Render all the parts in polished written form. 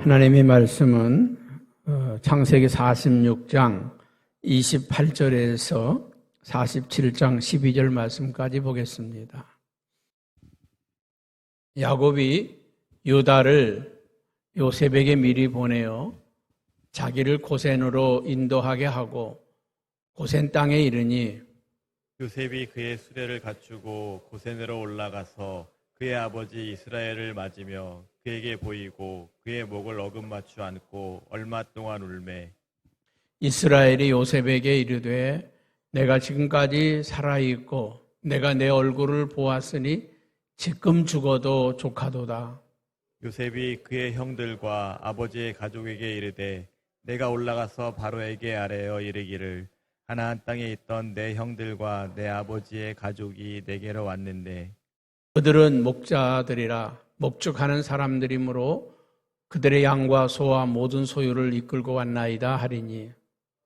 하나님의 말씀은 창세기 46장 28절에서 47장 12절 말씀까지 보겠습니다. 야곱이 유다를 요셉에게 미리 보내어 자기를 고센으로 인도하게 하고 고센 땅에 이르니 요셉이 그의 수레를 갖추고 고센으로 올라가서 그의 아버지 이스라엘을 맞으며 그에게 보이고 그의 목을 어긋맞추 안고 얼마 동안 울매 이스라엘이 요셉에게 이르되 내가 지금까지 살아있고 내가 내 얼굴을 보았으니 지금 죽어도 족하도다. 요셉이 그의 형들과 아버지의 가족에게 이르되 내가 올라가서 바로에게 아뢰어 이르기를 가나안 땅에 있던 내 형들과 내 아버지의 가족이 내게로 왔는데 그들은 목자들이라 목축하는 사람들이므로 그들의 양과 소와 모든 소유를 이끌고 왔나이다 하리니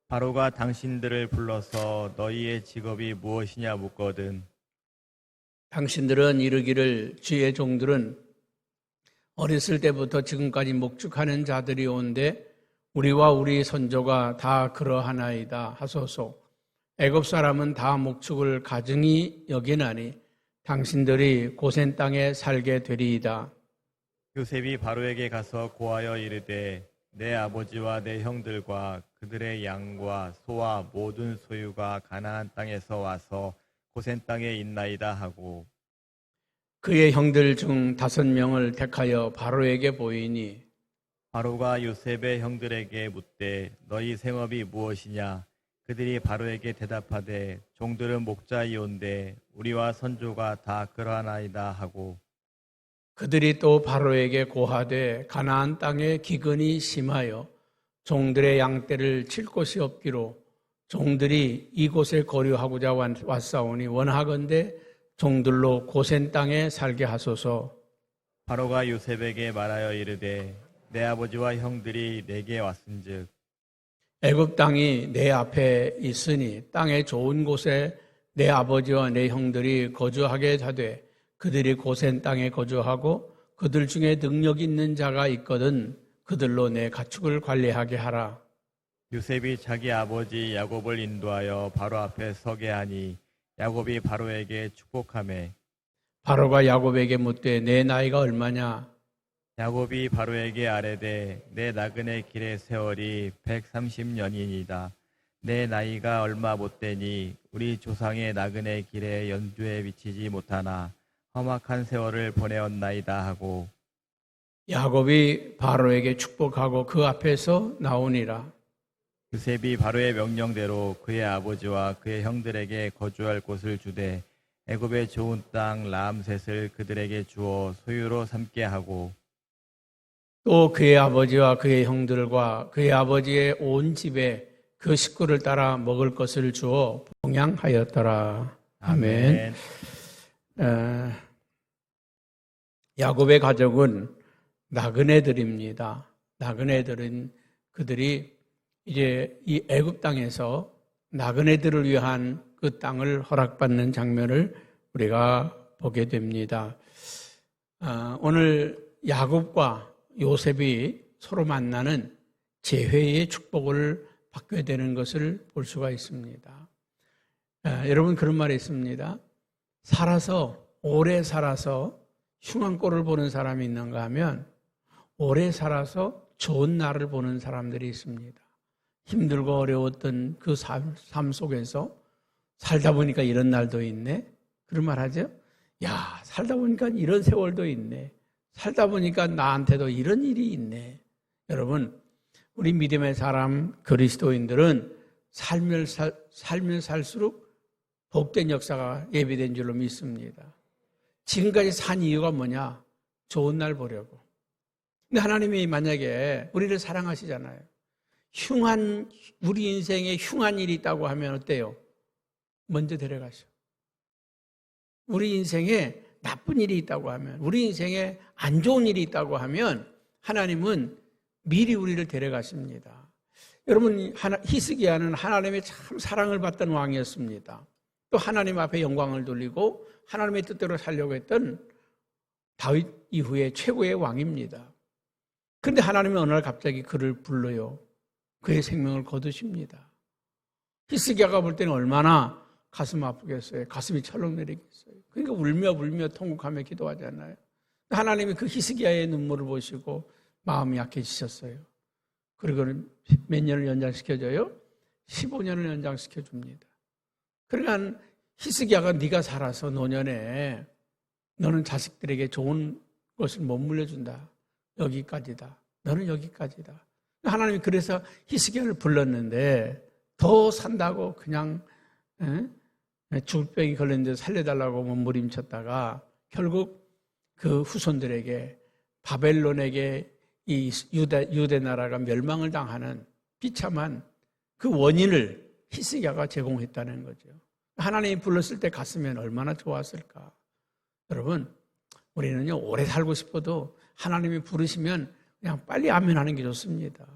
바로가 당신들을 불러서 너희의 직업이 무엇이냐 묻거든 당신들은 이르기를 주의 종들은 어렸을 때부터 지금까지 목축하는 자들이 온데 우리와 우리 선조가 다 그러하나이다 하소서. 애굽 사람은 다 목축을 가증히 여기나니 당신들이 고센 땅에 살게 되리이다. 요셉이 바로에게 가서 고하여 이르되 내 아버지와 내 형들과 그들의 양과 소와 모든 소유가 가나안 땅에서 와서 고센 땅에 있나이다 하고 그의 형들 중 5명을 택하여 바로에게 보이니 바로가 요셉의 형들에게 묻되 너희 생업이 무엇이냐 그들이 바로에게 대답하되 종들은 목자이온데 우리와 선조가 다 그러하나이다 하고 그들이 또 바로에게 고하되 가나안 땅에 기근이 심하여 종들의 양떼를 칠 곳이 없기로 종들이 이곳에 거류하고자 왔사오니 원하건대 종들로 고센 땅에 살게 하소서. 바로가 요셉에게 말하여 이르되 내 아버지와 형들이 내게 왔은즉 애굽 땅이 내 앞에 있으니 땅의 좋은 곳에 내 아버지와 내 형들이 거주하게 하되 그들이 고센 땅에 거주하고 그들 중에 능력 있는 자가 있거든 그들로 내 가축을 관리하게 하라. 요셉이 자기 아버지 야곱을 인도하여 바로 앞에 서게 하니 야곱이 바로에게 축복하매 바로가 야곱에게 묻되 내 나이가 얼마냐? 야곱이 바로에게 아뢰되 내 나그네 길의 세월이 130년이니이다. 내 나이가 얼마 못되니 우리 조상의 나그네 길에 연주에 미치지 못하나 험악한 세월을 보내었나이다 하고 야곱이 바로에게 축복하고 그 앞에서 나오니라. 요셉이 바로의 명령대로 그의 아버지와 그의 형들에게 거주할 곳을 주되 애굽의 좋은 땅 라암셋을 그들에게 주어 소유로 삼게 하고 또 그의 아버지와 그의 형들과 그의 아버지의 온 집에 그 식구를 따라 먹을 것을 주어 봉양하였더라. 아멘. 야곱의 가족은 나그네들입니다. 나그네들은 그들이 이제 이 애굽 땅에서 나그네들을 위한 그 땅을 허락받는 장면을 우리가 보게 됩니다. 오늘 야곱과 요셉이 서로 만나는 재회의 축복을 받게 되는 것을 볼 수가 있습니다. 여러분 그런 말이 있습니다. 오래 살아서 흉한 꼴을 보는 사람이 있는가 하면 오래 살아서 좋은 날을 보는 사람들이 있습니다. 힘들고 어려웠던 그 삶 속에서 살다 보니까 이런 날도 있네. 그런 말 하죠. 야, 살다 보니까 이런 세월도 있네. 살다 보니까 나한테도 이런 일이 있네. 여러분, 우리 믿음의 사람 그리스도인들은 살면 살수록 복된 역사가 예비된 줄로 믿습니다. 지금까지 산 이유가 뭐냐? 좋은 날 보려고. 근데 하나님이 만약에 우리를 사랑하시잖아요. 우리 인생에 흉한 일이 있다고 하면 어때요? 먼저 데려가셔. 우리 인생에 나쁜 일이 있다고 하면, 우리 인생에 안 좋은 일이 있다고 하면 하나님은 미리 우리를 데려가십니다. 여러분, 히스기야는 하나님의 참 사랑을 받던 왕이었습니다. 또 하나님 앞에 영광을 돌리고 하나님의 뜻대로 살려고 했던 다윗 이후에 최고의 왕입니다. 그런데 하나님이 어느 날 갑자기 그를 불러요. 그의 생명을 거두십니다. 히스기야가 볼 때는 얼마나 가슴 아프겠어요. 가슴이 철렁 내리겠어요. 그러니까 울며 통곡하며 기도하잖아요. 하나님이 그 히스기야의 눈물을 보시고 마음이 약해지셨어요. 그리고 몇 년을 연장시켜줘요? 15년을 연장시켜줍니다. 그러니까 히스기야가 네가 살아서 노년에 너는 자식들에게 좋은 것을 못 물려준다. 여기까지다. 너는 여기까지다. 하나님이 그래서 히스기야를 불렀는데 더 산다고 그냥 죽을병이 걸렸는데 살려달라고 몸부림쳤다가 결국 그 후손들에게 바벨론에게 이 유대 나라가 멸망을 당하는 비참한 그 원인을 히스기야가 제공했다는 거죠. 하나님이 불렀을 때 갔으면 얼마나 좋았을까. 여러분, 우리는요 오래 살고 싶어도 하나님이 부르시면 그냥 빨리 아멘하는 게 좋습니다.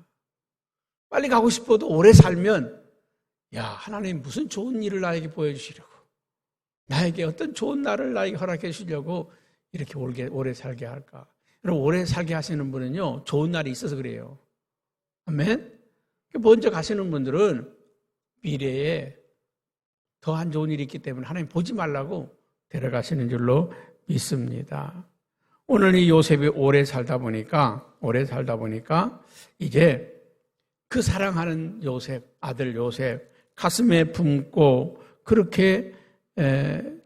빨리 가고 싶어도 오래 살면 야, 하나님 무슨 좋은 일을 나에게 보여주시려고, 나에게 어떤 좋은 날을 나에게 허락해 주시려고 이렇게 오래 살게 할까. 여러분, 오래 살게 하시는 분은요 좋은 날이 있어서 그래요. 아멘. 먼저 가시는 분들은 미래에 더한 좋은 일이 있기 때문에 하나님 보지 말라고 데려가시는 줄로 믿습니다. 오늘 이 요셉이 오래 살다 보니까 이제 그 사랑하는 요셉, 아들 요셉 가슴에 품고 그렇게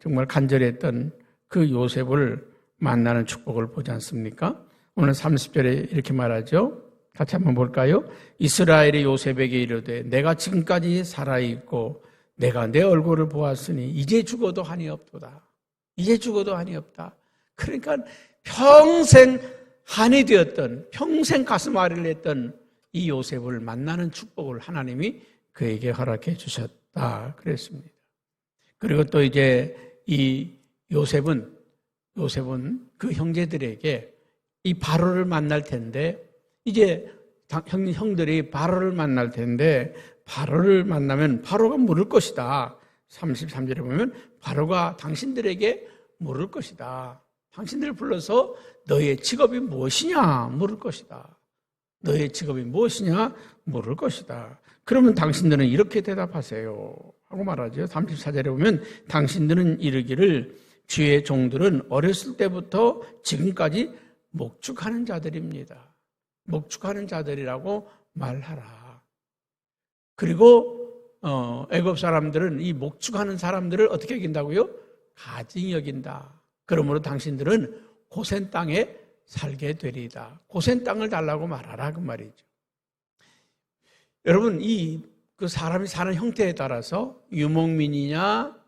정말 간절했던 그 요셉을 만나는 축복을 보지 않습니까? 오늘 30절에 이렇게 말하죠. 같이 한번 볼까요? 이스라엘의 요셉에게 이르되 내가 지금까지 살아있고 내가 내 얼굴을 보았으니 이제 죽어도 한이 없도다. 이제 죽어도 한이 없다. 그러니까 평생 한이 되었던, 평생 가슴 아리를 했던 이 요셉을 만나는 축복을 하나님이 그에게 허락해 주셨다. 그랬습니다. 그리고 또 이제 이 요셉은 그 형제들에게 이 바로를 만날 텐데, 이제 형들이 바로를 만날 텐데, 바로를 만나면 바로가 물을 것이다. 33절에 보면 바로가 당신들에게 물을 것이다. 당신들을 불러서 너의 직업이 무엇이냐 물을 것이다. 너의 직업이 무엇이냐 물을 것이다. 그러면 당신들은 이렇게 대답하세요 하고 말하죠. 34절에 보면 당신들은 이르기를 주의 종들은 어렸을 때부터 지금까지 목축하는 자들입니다. 목축하는 자들이라고 말하라. 그리고 애굽 사람들은 이 목축하는 사람들을 어떻게 여긴다고요? 가증히 여긴다. 그러므로 당신들은 고센 땅에 살게 되리이다. 고센 땅을 달라고 말하라 그 말이죠. 여러분, 그 사람이 사는 형태에 따라서 유목민이냐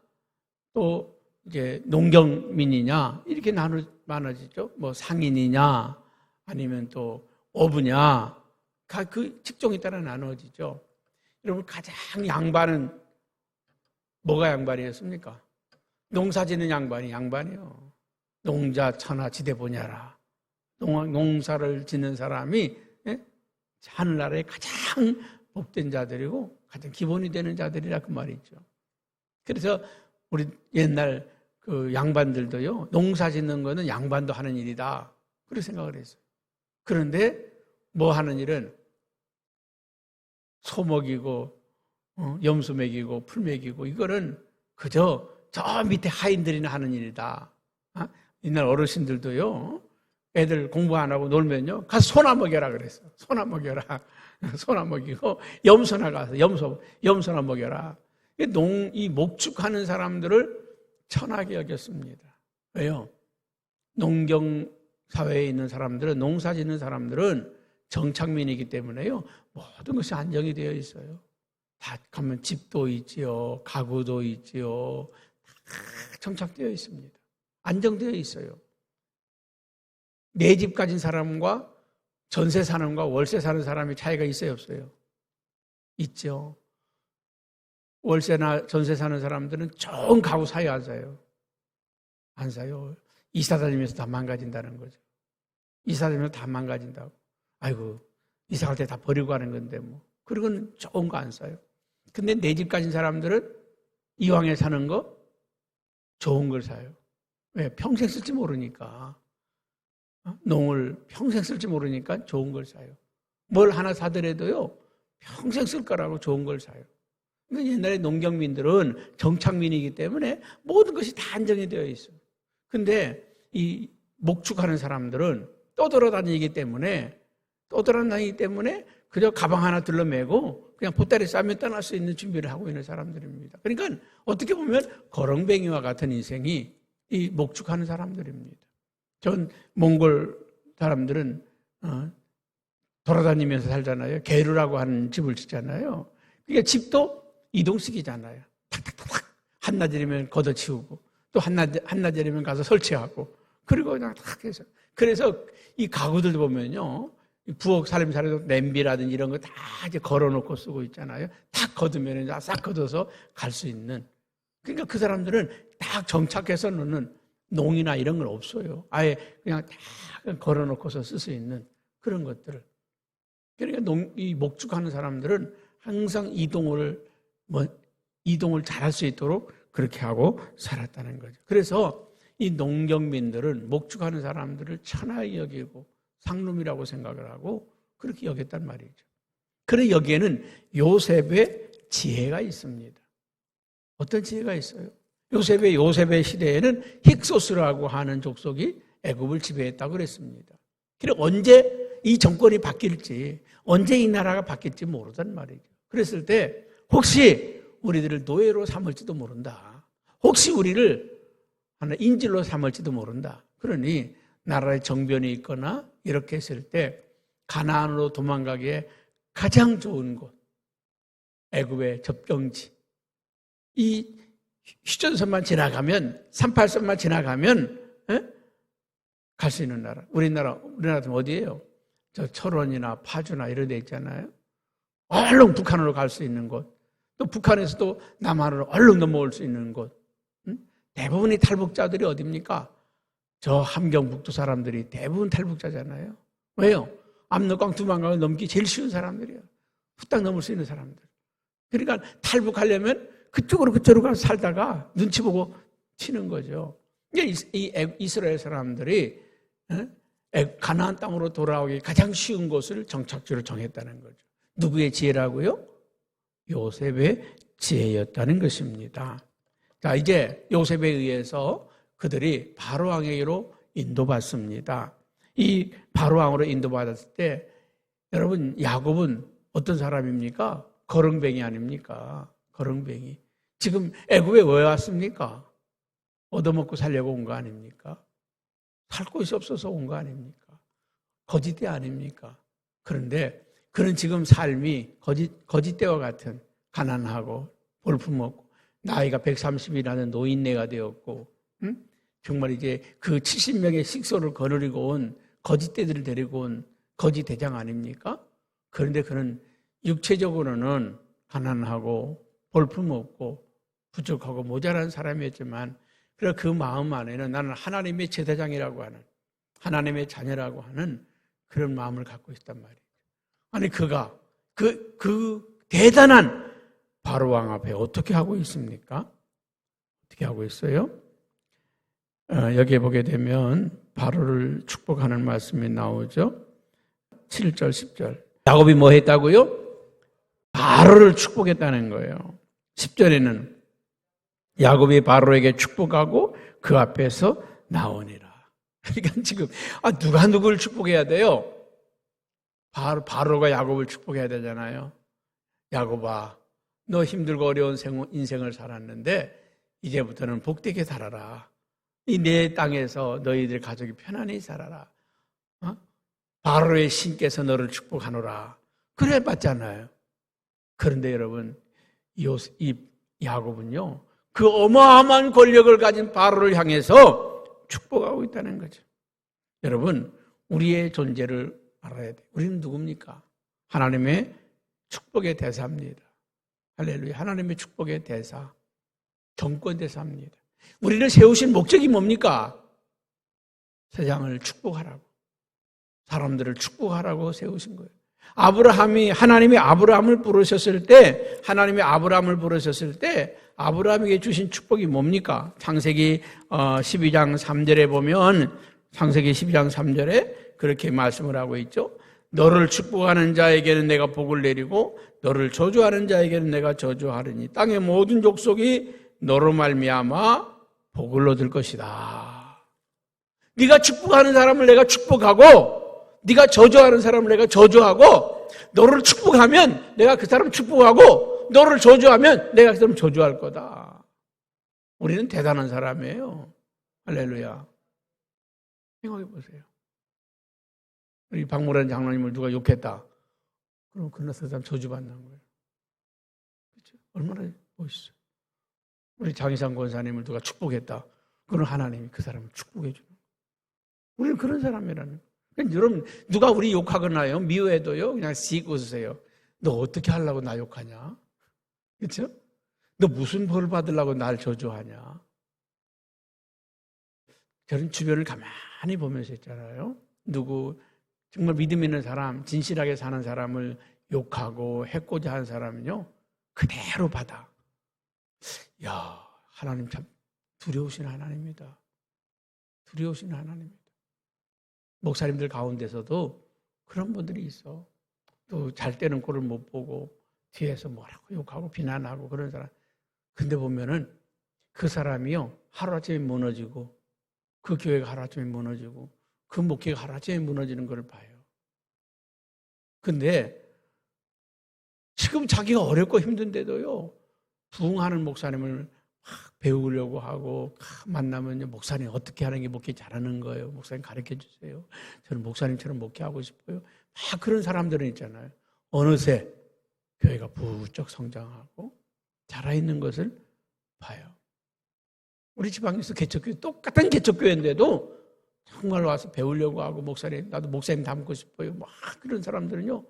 또 이제 농경민이냐 이렇게 나눠지죠. 뭐 상인이냐 아니면 또 어부냐 그 직종에 따라 나눠지죠. 여러분, 가장 양반은 뭐가 양반이었습니까? 농사 짓는 양반이요. 농자 천하 지대보냐라. 농사를 짓는 사람이 하늘나라의 가장 복된 자들이고 가장 기본이 되는 자들이라 그 말이죠. 그래서 우리 옛날 그 양반들도요, 농사 짓는 거는 양반도 하는 일이다. 그렇게 생각을 했어요. 그런데 뭐 하는 일은 소 먹이고 염소 먹이고 풀 먹이고 이거는 그저 저 밑에 하인들이나 하는 일이다. 옛날 어르신들도요, 애들 공부 안 하고 놀면요, 가서 소나 먹여라 그랬어. 소나 먹여라. 소나 먹이고 염소나 가서 염소나 먹여라. 이 목축하는 사람들을 천하게 여겼습니다. 왜요? 농경 사회에 있는 사람들은, 농사 짓는 사람들은 정착민이기 때문에요, 모든 것이 안정이 되어 있어요. 다 가면 집도 있지요, 가구도 있지요, 다 정착되어 있습니다. 안정되어 있어요. 내 집 가진 사람과 전세 사는 사람과 월세 사는 사람이 차이가 있어요, 없어요? 있죠. 월세나 전세 사는 사람들은 좋은 가구 사요, 안 사요? 안 사요. 이사 다니면서 다 망가진다는 거죠. 이사 다니면서 다 망가진다고. 아이고, 이사 갈 때 다 버리고 가는 건데 뭐. 그러고는 좋은 거 안 사요. 근데 내 집 가진 사람들은 이왕에 사는 거 좋은 걸 사요. 왜? 평생 쓸지 모르니까. 농을 평생 쓸지 모르니까 좋은 걸 사요. 뭘 하나 사더라도요, 평생 쓸 거라고 좋은 걸 사요. 그러니까 옛날에 농경민들은 정착민이기 때문에 모든 것이 다 안정이 되어 있어요. 근데 이 목축하는 사람들은 떠돌아다니기 때문에 그저 가방 하나 들러매고 그냥 보따리 싸면 떠날 수 있는 준비를 하고 있는 사람들입니다. 그러니까 어떻게 보면 거렁뱅이와 같은 인생이 이 목축하는 사람들입니다. 전 몽골 사람들은 돌아다니면서 살잖아요. 게르라고 하는 집을 짓잖아요. 그러니까 집도 이동식이잖아요. 탁탁탁탁 한낮이면 걷어치우고 또 한낮이면 가서 설치하고 그리고 그냥 탁 해서 그래서 이 가구들 보면요. 부엌 살림살이도 냄비라든지 이런 거 다 이제 걸어놓고 쓰고 있잖아요. 탁 걷으면 싹 걷어서 갈 수 있는. 그러니까 그 사람들은 딱 정착해서 놓는 농이나 이런 건 없어요. 아예 그냥 다 걸어놓고서 쓸 수 있는 그런 것들을. 그러니까 이 목축하는 사람들은 항상 이동을 잘할 수 있도록 그렇게 하고 살았다는 거죠. 그래서 이 농경민들은 목축하는 사람들을 천하에 여기고 상놈이라고 생각을 하고 그렇게 여겼단 말이죠. 그래 여기에는 요셉의 지혜가 있습니다. 어떤 지혜가 있어요? 요셉의 시대에는 힉소스라고 하는 족속이 애굽을 지배했다고 그랬습니다. 그리고 언제 이 정권이 바뀔지, 언제 이 나라가 바뀔지 모르단 말이죠. 그랬을 때 혹시 우리들을 노예로 삼을지도 모른다. 혹시 우리를 하나 인질로 삼을지도 모른다. 그러니 나라의 정변이 있거나 이렇게 했을 때 가나안으로 도망가기에 가장 좋은 곳, 애굽의 접경지. 이 휴전선만 지나가면, 38선만 지나가면 갈 수 있는 나라. 우리나라 같으면 어디예요? 저 철원이나 파주나 이런 데 있잖아요. 얼른 북한으로 갈 수 있는 곳. 또 북한에서도 남한으로 얼른 넘어올 수 있는 곳. 대부분의 탈북자들이 어디입니까? 저 함경북도 사람들이 대부분 탈북자잖아요. 왜요? 압록강 두만강을 넘기 제일 쉬운 사람들이에요. 후딱 넘을 수 있는 사람들. 그러니까 탈북하려면 그쪽으로 가서 살다가 눈치 보고 치는 거죠. 이 이스라엘 사람들이 가나안 땅으로 돌아오기 가장 쉬운 곳을 정착지로 정했다는 거죠. 누구의 지혜라고요? 요셉의 지혜였다는 것입니다. 자, 이제 요셉에 의해서 그들이 바로왕에게로 인도받습니다. 이 바로왕으로 인도받았을 때 여러분 야곱은 어떤 사람입니까? 거렁뱅이 아닙니까? 거렁뱅이. 지금 애굽에 왜 왔습니까? 얻어먹고 살려고 온 거 아닙니까? 살 곳이 없어서 온 거 아닙니까? 거짓대 아닙니까? 그런데 그는 지금 삶이 거짓대와 같은 가난하고 볼품없고 나이가 130이라는 노인네가 되었고 정말 이제 그 70명의 식소를 거느리고 온 거짓대들을 데리고 온 거짓 대장 아닙니까? 그런데 그는 육체적으로는 가난하고 볼품없고 부족하고 모자란 사람이었지만 그래 그 마음 안에는 나는 하나님의 제사장이라고 하는 하나님의 자녀라고 하는 그런 마음을 갖고 있단 말이에요. 아니 그가 그 대단한 바로왕 앞에 어떻게 하고 있습니까? 어떻게 하고 있어요? 여기에 보게 되면 바로를 축복하는 말씀이 나오죠. 7절, 10절. 야곱이 뭐 했다고요? 바로를 축복했다는 거예요. 10절에는 야곱이 바로에게 축복하고 그 앞에서 나오니라. 그러니까 지금 누가 누구를 축복해야 돼요? 바로가 야곱을 축복해야 되잖아요. 야곱아, 너 힘들고 어려운 인생을 살았는데 이제부터는 복되게 살아라. 이 내 땅에서 너희들 가족이 편안히 살아라. 바로의 신께서 너를 축복하노라. 그래 봤잖아요. 그런데 여러분, 이 야곱은요, 그 어마어마한 권력을 가진 바로를 향해서 축복하고 있다는 거죠. 여러분, 우리의 존재를 알아야 돼요. 우리는 누굽니까? 하나님의 축복의 대사입니다. 할렐루야. 하나님의 축복의 대사, 정권 대사입니다. 우리를 세우신 목적이 뭡니까? 세상을 축복하라고, 사람들을 축복하라고 세우신 거예요. 하나님이 아브라함을 부르셨을 때 아브라함에게 주신 축복이 뭡니까? 창세기 12장 3절에 보면 창세기 12장 3절에 그렇게 말씀을 하고 있죠. 너를 축복하는 자에게는 내가 복을 내리고 너를 저주하는 자에게는 내가 저주하리니 땅의 모든 족속이 너로 말미암아 복을 얻을 것이다. 네가 축복하는 사람을 내가 축복하고 네가 저주하는 사람을 내가 저주하고 너를 축복하면 내가 그 사람 축복하고 너를 저주하면 내가 그 사람 저주할 거다. 우리는 대단한 사람이에요. 할렐루야. 생각해 보세요. 우리 박모란 장로님을 누가 욕했다. 그럼 그나서 그 사람 저주받는 거예요. 그렇죠? 얼마나 멋있어요. 우리 장희상 권사님을 누가 축복했다. 그럼 하나님이 그 사람을 축복해 주는 거예요. 우리는 그런 사람이라는 거예요. 그러니까 여러분, 누가 우리 욕하거나요, 미워해도요, 그냥 씩 웃으세요. 너 어떻게 하려고 나 욕하냐? 그렇죠? 너 무슨 벌 받으려고 날 저주하냐? 저는 주변을 가만히 보면서 있잖아요. 누구 정말 믿음 있는 사람, 진실하게 사는 사람을 욕하고 해코자 하는 사람은요, 그대로 받아. 야, 하나님 참 두려우신 하나님이다. 두려우신 하나님이다. 목사님들 가운데서도 그런 분들이 있어. 또 잘 때는 꼴을 못 보고 뒤에서 뭐라고 욕하고 비난하고 그런 사람. 근데 보면은 그 사람이요, 하루아침에 무너지고 그 교회가 하루아침에 무너지고 그 목회가 하루아침에 무너지는 걸 봐요. 근데 지금 자기가 어렵고 힘든데도요, 부흥하는 목사님을 막 배우려고 하고 만나면 목사님 어떻게 하는 게 목회 잘하는 거예요. 목사님 가르쳐 주세요. 저는 목사님처럼 목회하고 싶어요. 막 그런 사람들은 있잖아요. 어느새 교회가 부쩍 성장하고 자라있는 것을 봐요. 우리 지방에서 개척교회, 똑같은 개척교회인데도 정말 와서 배우려고 하고 목사님, 나도 목사님 닮고 싶어요. 막 그런 사람들은요,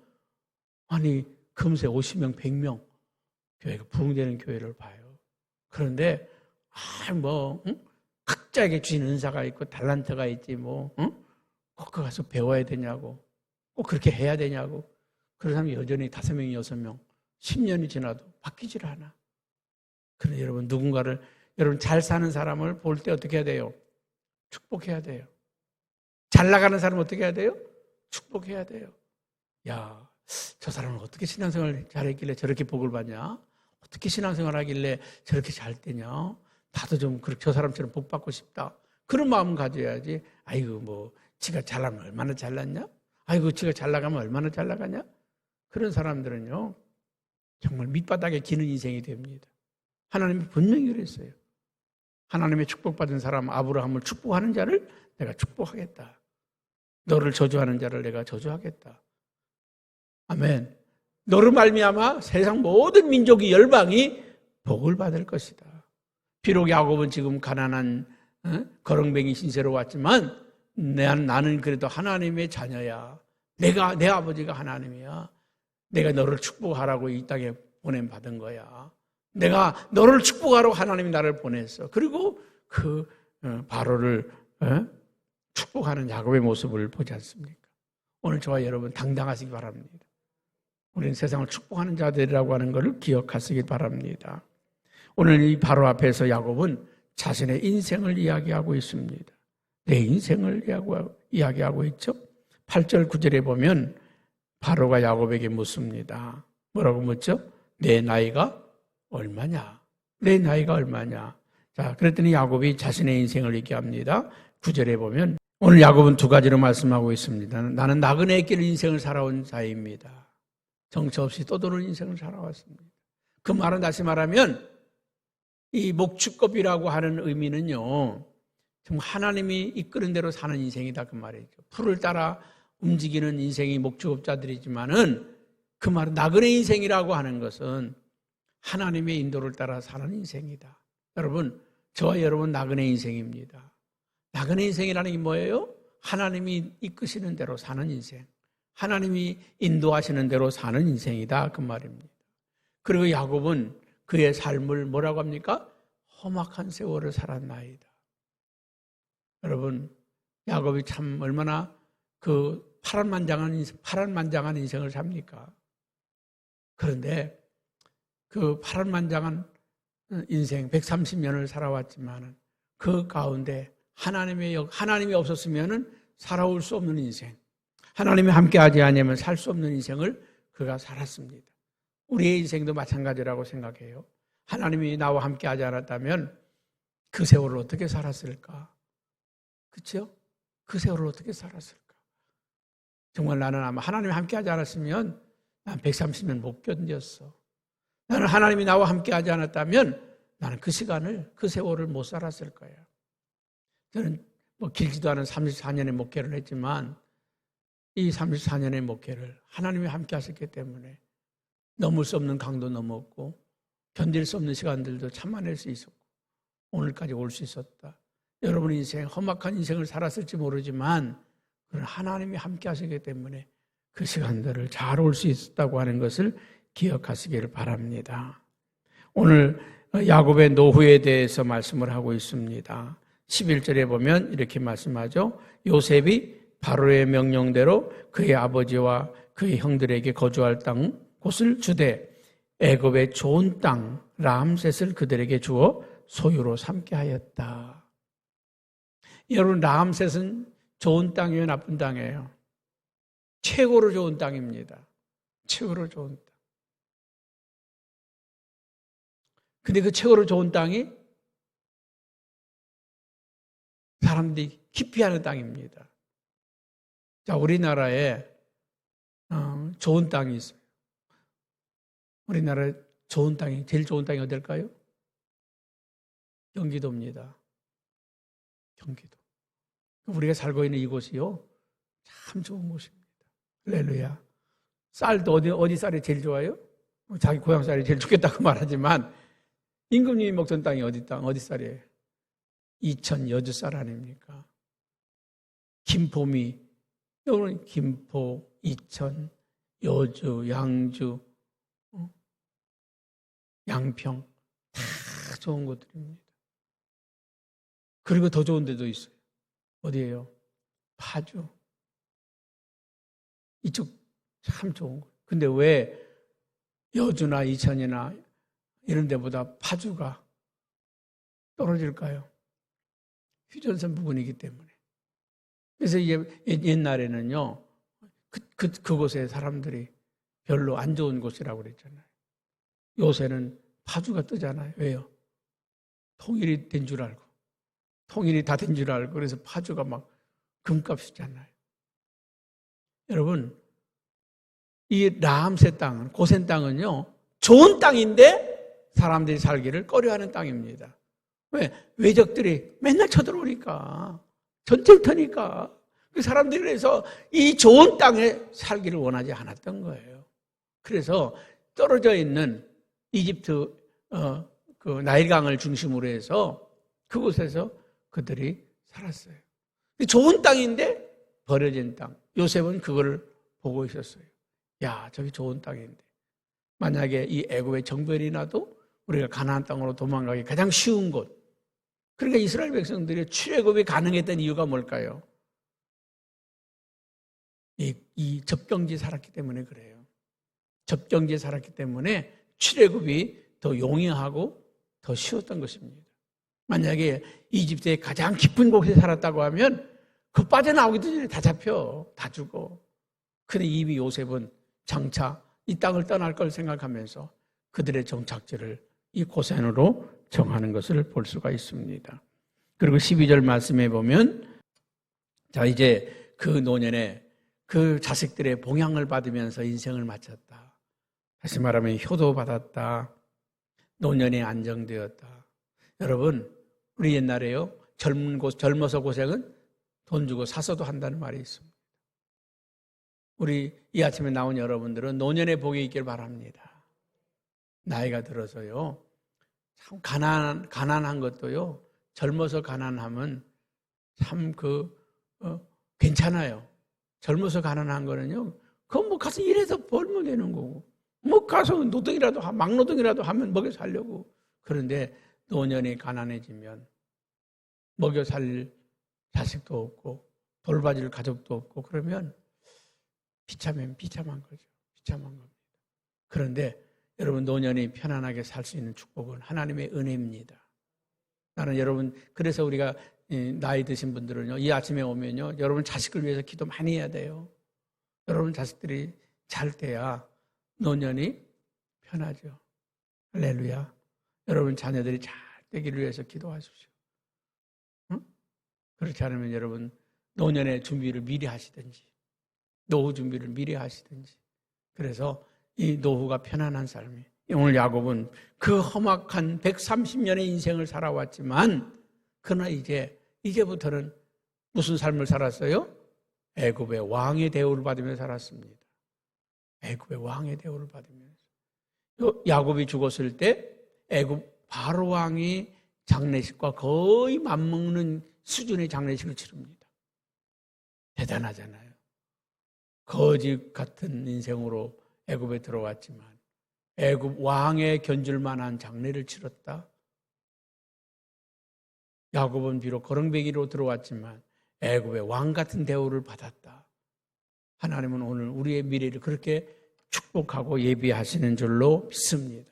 아니 금세 50명, 100명 교회가 부흥되는 교회를 봐요. 그런데 각자에게 주신 은사가 있고 달란트가 있지 꼭 그 가서 배워야 되냐고, 꼭 그렇게 해야 되냐고. 그런 사람이 여전히 5명, 6명 10년이 지나도 바뀌질 않아. 그런데 여러분, 누군가를, 여러분 잘 사는 사람을 볼 때 어떻게 해야 돼요? 축복해야 돼요. 잘 나가는 사람은 어떻게 해야 돼요? 축복해야 돼요. 야, 저 사람은 어떻게 신앙생활 잘했길래 저렇게 복을 받냐? 어떻게 신앙생활 하길래 저렇게 잘 되냐? 나도 좀 그렇게 저 사람처럼 복 받고 싶다. 그런 마음 가져야지. 아이고, 지가 잘나면 얼마나 잘났냐? 아이고, 지가 잘 나가면 얼마나 잘 나가냐? 그런 사람들은요, 정말 밑바닥에 기는 인생이 됩니다. 하나님이 분명히 그랬어요. 하나님의 축복받은 사람 아브라함을 축복하는 자를 내가 축복하겠다. 너를 저주하는 자를 내가 저주하겠다. 아멘. 너를 말미암아 세상 모든 민족이 열방이 복을 받을 것이다. 비록 야곱은 지금 가난한 거렁뱅이 신세로 왔지만 나는 그래도 하나님의 자녀야. 내 아버지가 하나님이야. 내가 너를 축복하라고 이 땅에 보냄받은 거야. 내가 너를 축복하라고 하나님이 나를 보냈어. 그리고 그 바로를 축복하는 야곱의 모습을 보지 않습니까? 오늘 저와 여러분 당당하시기 바랍니다. 우리는 세상을 축복하는 자들이라고 하는 것을 기억하시기 바랍니다. 오늘 이 바로 앞에서 야곱은 자신의 인생을 이야기하고 있습니다. 내 인생을 이야기하고 있죠. 8절 9절에 보면 바로가 야곱에게 묻습니다. 뭐라고 묻죠? 내 나이가 얼마냐? 내 나이가 얼마냐? 자, 그랬더니 야곱이 자신의 인생을 얘기합니다. 9절에 보면 오늘 야곱은 두 가지로 말씀하고 있습니다. 나는 나그네의 길 인생을 살아온 자입니다. 정처 없이 떠도는 인생을 살아왔습니다. 그 말은 다시 말하면 이 목축급이라고 하는 의미는요, 정말 하나님이 이끄는 대로 사는 인생이다 그 말이죠. 풀을 따라 움직이는 인생이 목축업자들이지만은 그 말은 나그네 인생이라고 하는 것은 하나님의 인도를 따라 사는 인생이다. 여러분, 저와 여러분 나그네 인생입니다. 나그네 인생이라는 게 뭐예요? 하나님이 이끄시는 대로 사는 인생. 하나님이 인도하시는 대로 사는 인생이다 그 말입니다. 그리고 야곱은 그의 삶을 뭐라고 합니까? 험악한 세월을 살았나이다. 여러분, 야곱이 참 얼마나 그 파란만장한 인생을 삽니까? 그런데 그 파란만장한 인생 130년을 살아왔지만 그 가운데 하나님이 없었으면 살아올 수 없는 인생, 하나님이 함께하지 않으면 살 수 없는 인생을 그가 살았습니다. 우리의 인생도 마찬가지라고 생각해요. 하나님이 나와 함께하지 않았다면 그 세월을 어떻게 살았을까? 그렇죠? 그 세월을 어떻게 살았을까? 정말 나는 아마 하나님이 함께하지 않았으면 난 130년 못 견뎠어. 나는 하나님이 나와 함께하지 않았다면 나는 그 시간을, 그 세월을 못 살았을 거예요. 저는 길지도 않은 34년의 목회를 했지만 이 34년의 목회를 하나님이 함께 하셨기 때문에 넘을 수 없는 강도 넘었고 견딜 수 없는 시간들도 참아낼 수 있었고 오늘까지 올 수 있었다. 여러분 인생, 험악한 인생을 살았을지 모르지만 그런 하나님이 함께 하시기 때문에 그 시간들을 잘 올 수 있었다고 하는 것을 기억하시기를 바랍니다. 오늘 야곱의 노후에 대해서 말씀을 하고 있습니다. 11절에 보면 이렇게 말씀하죠. 요셉이 바로의 명령대로 그의 아버지와 그의 형들에게 거주할 땅 곳을 주되 애굽의 좋은 땅 람셋을 그들에게 주어 소유로 삼게 하였다. 여러분 람셋은 좋은 땅이에요, 나쁜 땅이에요? 최고로 좋은 땅입니다. 최고로 좋은 땅. 근데 그 최고로 좋은 땅이 사람들이 기피하는 땅입니다. 자, 우리나라에 좋은 땅이 있어요. 우리나라에 좋은 땅이, 제일 좋은 땅이 어딜까요? 경기도입니다. 경기도. 우리가 살고 있는 이곳이요, 참 좋은 곳입니다. 할렐루야. 쌀도 어디 쌀이 제일 좋아요? 자기 고향 쌀이 제일 좋겠다고 말하지만 임금님이 먹던 땅이 어디 쌀이에요? 이천 여주 쌀 아닙니까? 김포미, 여러분 김포, 이천, 여주, 양주, 양평 다 좋은 곳들입니다. 그리고 더 좋은 데도 있어요. 어디예요? 파주. 이쪽 참 좋은 곳. 근데 왜 여주나 이천이나 이런 데보다 파주가 떨어질까요? 휴전선 부근이기 때문에. 그래서 옛날에는요, 그곳에 사람들이 별로 안 좋은 곳이라고 그랬잖아요. 요새는 파주가 뜨잖아요. 왜요? 통일이 된 줄 알고. 통일이 다 된 줄 알고. 그래서 파주가 막 금값이잖아요. 여러분, 이 라암세 땅은, 고센 땅은요, 좋은 땅인데 사람들이 살기를 꺼려하는 땅입니다. 왜? 외적들이 맨날 쳐들어오니까, 전쟁터니까. 그 사람들이 그래서 이 좋은 땅에 살기를 원하지 않았던 거예요. 그래서 떨어져 있는 이집트 그 나일강을 중심으로 해서 그곳에서 그들이 살았어요. 좋은 땅인데 버려진 땅. 요셉은 그걸 보고 있었어요. 야, 저기 좋은 땅인데. 만약에 이 애굽의 정변이 나도 우리가 가나안 땅으로 도망가기 가장 쉬운 곳. 그러니까 이스라엘 백성들이 출애굽이 가능했던 이유가 뭘까요? 이 접경지에 살았기 때문에 그래요. 접경지에 살았기 때문에 출애굽이 더 용이하고 더 쉬웠던 것입니다. 만약에 이집트의 가장 깊은 곳에 살았다고 하면 그 빠져나오기도 전에 다 잡혀, 다 죽어. 근데 이미 요셉은 장차 이 땅을 떠날 걸 생각하면서 그들의 정착지를 이 고센으로 정하는 것을 볼 수가 있습니다. 그리고 12절 말씀에 보면, 자, 이제 그 노년에 그 자식들의 봉양을 받으면서 인생을 마쳤다. 다시 말하면 효도받았다. 노년에 안정되었다. 여러분, 우리 옛날에요, 젊어서 고생은 돈 주고 사서도 한다는 말이 있습니다. 우리 이 아침에 나온 여러분들은 노년의 복이 있길 바랍니다. 나이가 들어서요, 참 가난한 것도요, 젊어서 가난하면 참 괜찮아요. 젊어서 가난한 거는요, 그건 뭐 가서 일해서 벌면 되는 거고, 뭐 가서 막노동이라도 하면 먹여 살려고. 그런데 노년이 가난해지면 먹여 살 자식도 없고 돌봐줄 가족도 없고 그러면 비참한 거죠. 비참한 겁니다. 그런데 여러분, 노년이 편안하게 살 수 있는 축복은 하나님의 은혜입니다. 나는 여러분, 그래서 우리가 나이 드신 분들은요, 이 아침에 오면요, 여러분 자식을 위해서 기도 많이 해야 돼요. 여러분 자식들이 잘 돼야 노년이 편하죠. 할렐루야. 여러분 자녀들이 잘 되기를 위해서 기도하십시오. 응? 그렇지 않으면 여러분 노년의 준비를 미리 하시든지 노후 준비를 미리 하시든지, 그래서 이 노후가 편안한 삶이에요. 오늘 야곱은 그 험악한 130년의 인생을 살아왔지만 그러나 이제부터는 무슨 삶을 살았어요? 애굽의 왕의 대우를 받으며 살았습니다. 애굽의 왕의 대우를 받으면서. 야곱이 죽었을 때 애굽 바로 왕이 장례식과 거의 맞먹는 수준의 장례식을 치릅니다. 대단하잖아요. 거지 같은 인생으로 애굽에 들어왔지만 애굽 왕의 견줄 만한 장례를 치렀다. 야곱은 비록 거렁배기로 들어왔지만 애굽의 왕 같은 대우를 받았다. 하나님은 오늘 우리의 미래를 그렇게 축복하고 예비하시는 줄로 믿습니다.